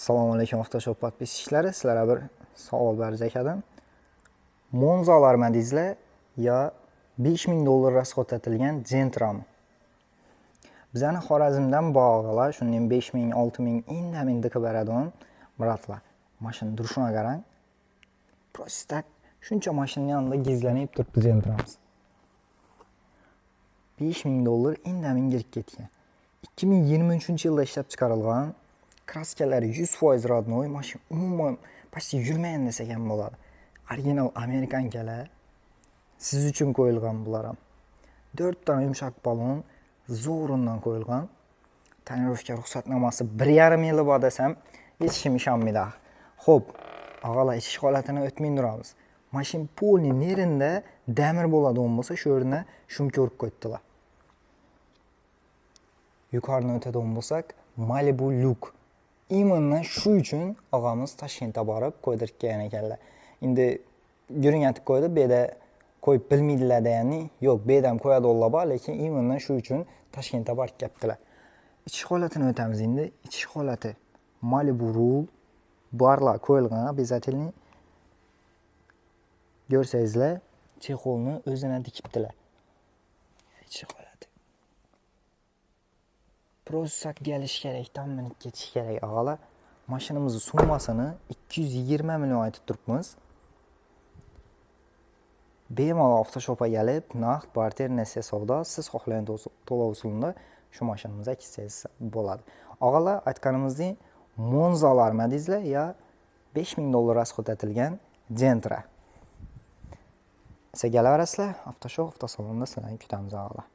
Assalomu alaykum Avtoshop podpisчиклari. Sizlarga bir savol berajak edim. Monza alarmadingizlar yo $5000 расход etilgan Gentra'mi? Bizani Xorazmdan bog'lar, shundan 5000, 6000 indaming diqib beradigan bratlar. Mashina durishini qarang. Просто tak shuncha mashinaning yanında gizlanib turibdi Gentra'miz. $5000 indaming girib ketgan. 2023-yilda ishlab chiqarilgan, kraskalari 100% rodnoy, mashina umuman почти yurmagan desak ham bo'ladi. Original amerikankalar siz uchun qo'yilgan bular ham. 4 ta yumshoq balon zo'rindan qo'yilgan. Tonirovka ruxsatnomasi 1,5 yili bor desam, hech kim ishonmaydi. Xo'p, og'alar ichish holatini o'tmay turamiz. Mashina polni nerida damir bo'ladigan bo'lsa, shu yerni shumka urib qo'yibdilar. Yuqoridan o'tadigan bo'lsak, Malibu Luke. Именно shu uchun og'amiz Toshkentga borib qo'ydirib kelgan ekanlar. Endi guring aytib qo'ydi, bu yerda qo'yib bilmaydilar degani, yo'q, bu yerda ham qo'yadilar bor, lekin именно shu uchun Toshkentga borib kelibdilar. Ichish holatini o'tamiz endi. Ichish holati Malibu Rule barlar qo'yilgan, обязательный. Ko'rsangizlar, chexolni o'zini dikibdilar. Ichish holati. Prosak gelish kerak, tamminib ketish kerak og'alar. Mashinamizning summasini 220 million aytib turibmiz. Bemalol Avtoshopga kelib, naqd barter nasiya savdo, siz xohlagan to'lov usulida shu mashinamizga kelsangiz bo'ladi. Og'alar, aytganimizdek, Monza alarmadingizlar yo $5000 расход etilgan Gentra. Siz kelaverasizlar, Avtoshop avtosalonida sizlarni kutamiz og'alar.